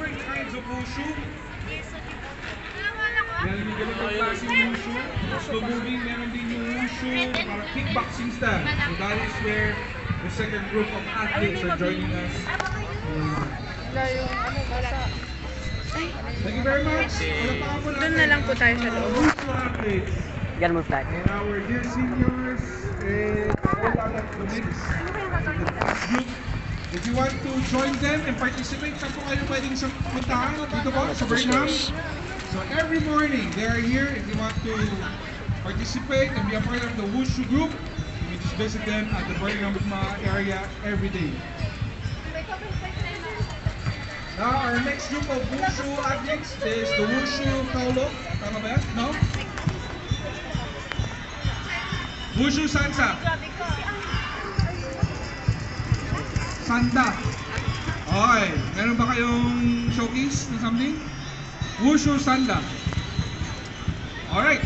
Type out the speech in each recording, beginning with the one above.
different kinds of wushu. Meron din ganitong klaseng wushu. Slow moving, meron din yung wushu, para kickboxing style. So that is where the second group of athletes are joining us. Thank you very much. Doon na lang po tayo sa loob. Wushu athletes. Gotta move back. And our dear seniors and all other colleagues in the class group. If you want to join them and participate, saan po kayo pwedeng puntahan? Dito po sa Burnham. So every morning, they are here. If you want to participate and be a part of the Wushu group, you can just visit them at the Burnham area every day. Now, our next group of Wushu athletes is the Wushu Kaulo. Tama ba yan? No? Wushu Sansa. Sanda. Okay. Meron ba kayong showcase na something? Wushu Sanda. Alright.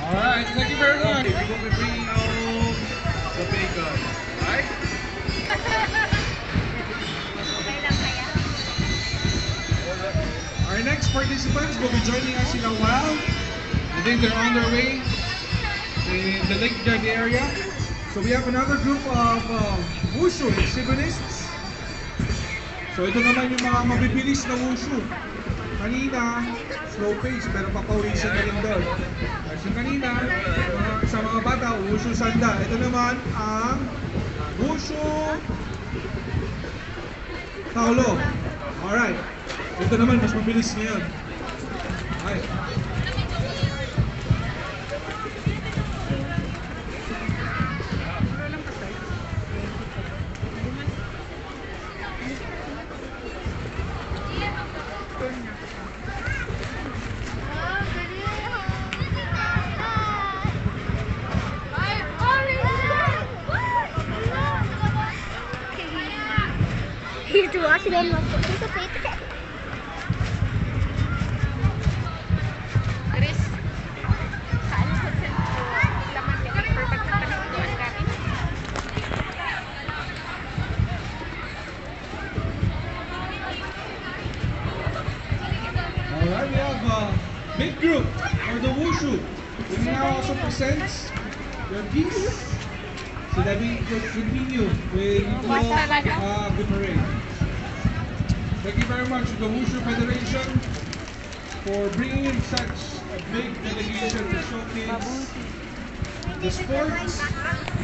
Alright, thank you very much. We will be bringing out the bacon. Right? Our next participants will be joining us in a while. I think they're on their way in the Lake Yard area. So we have another group of Wushu exhibitionists. So ito naman yung mga mabibilis na Wushu. Kanina, slow pace, pero papawisan na rin doon. Kasi kanina, sa mga bata, Wushu Sanda. Ito naman ang Wushu Kaulo. Alright. Ito naman, mas mabilis ngayon. Okay. He's watching them look at the paper. Chris, saan ko sa laman niya? Perfect na panagduan natin. Alright, we have big group for the Wushu. We now also presents their piece so that we can continue with the parade. Thank you very much to the Wushu Federation for bringing in such a big delegation to showcase the sports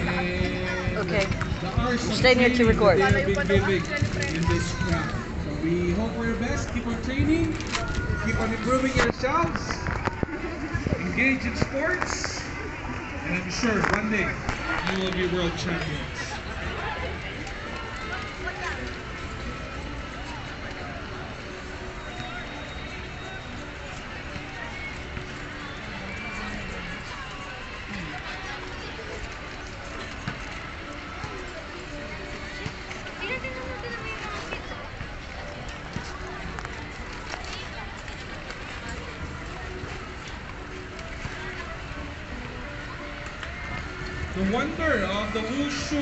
and Okay. the arts of Stay here to training record. that they have been giving in this crowd. So we hope for your best. Keep on training. Keep on improving yourselves. Engage in sports. And I'm sure one day you will be world champions. The wonder of the Wushu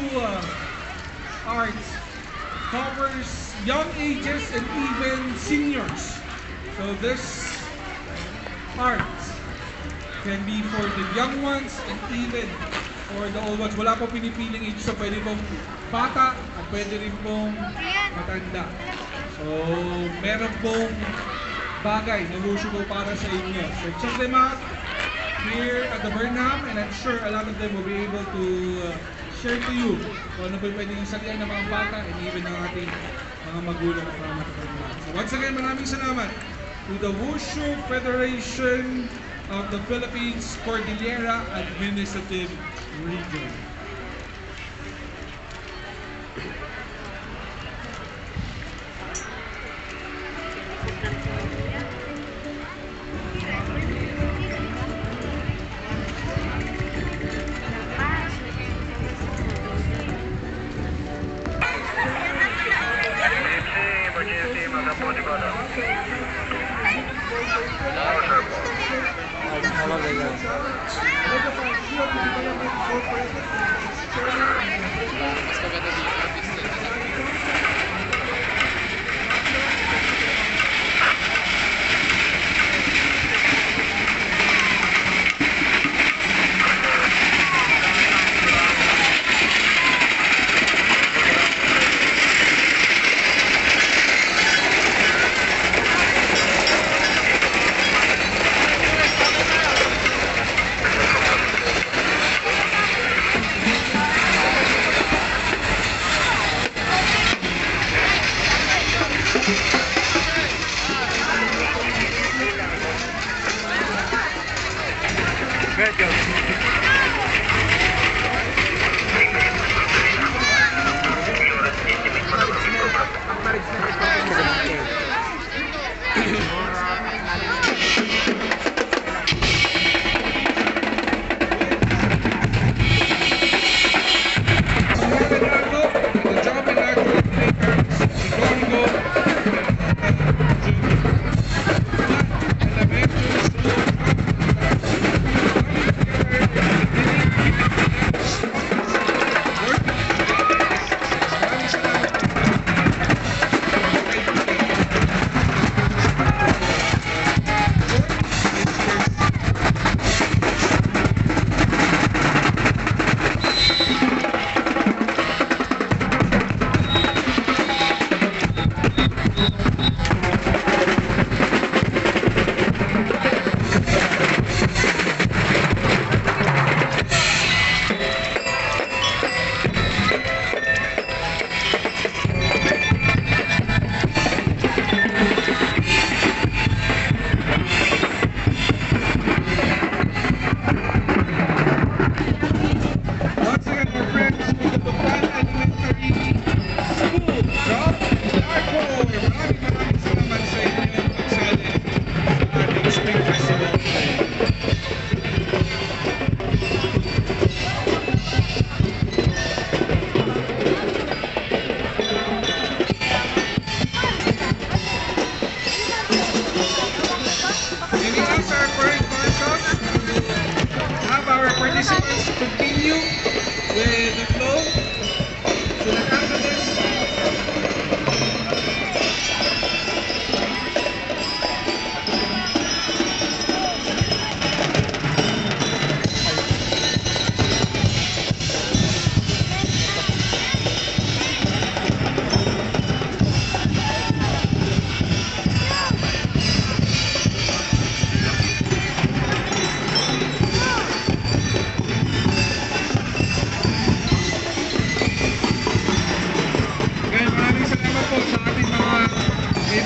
arts covers young ages and even seniors. So this art can be for the young ones and even for the old ones. Wala po pinipiling age, so pwede pong bata at pwede rin pong matanda. So meron pong bagay na Wushu po para sa inyo. So check them out here at the Burnham, and I'm sure a lot of them will be able to share to you kung ano ba yung pwedeng salihan ng mga bata and even ng ating mga magulang at mga matatanda. So once again, maraming salamat to the Wushu Federation of the Philippines Cordillera Administrative Region.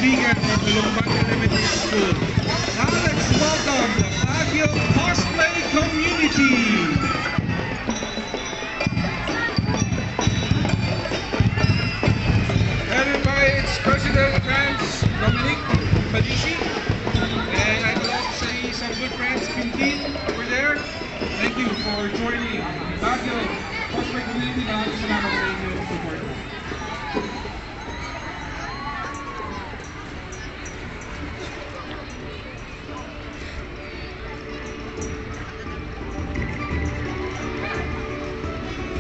kaibigan ng Lumban Elementary School. Now let's welcome the Baguio Cosplay Community. Headed by its President Franz Dominic Palisi. And I'd love to say some good friends, Quintin, over there. Thank you for joining Baguio Cosplay Community. Maraming salamat sa inyong support.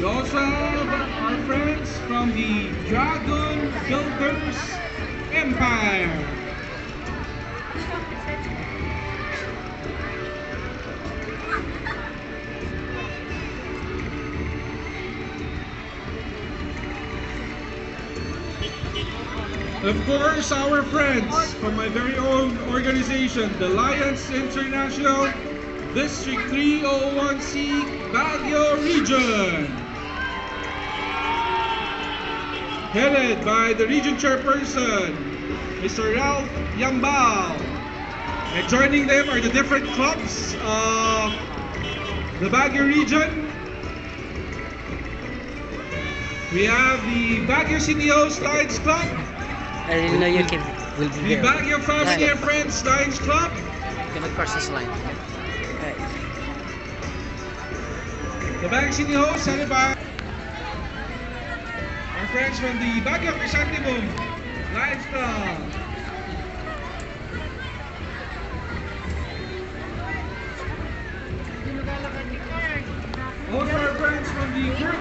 We also have our friends from the Dragon Builders Empire. Of course, our friends from my very own organization, the Lions International, District 301C, Baguio Region. headed by the region chairperson, Mr. Ralph Yambao. And joining them are the different clubs of the Baguio region. We have the Baguio CDO's Lions Club, I didn't know you will be the there. Baguio Family and Friends Lions Club, Gonna cross this line. Right. the Baguio CDO's headed by our friends from the Baguio Chrysanthemum Lions Club.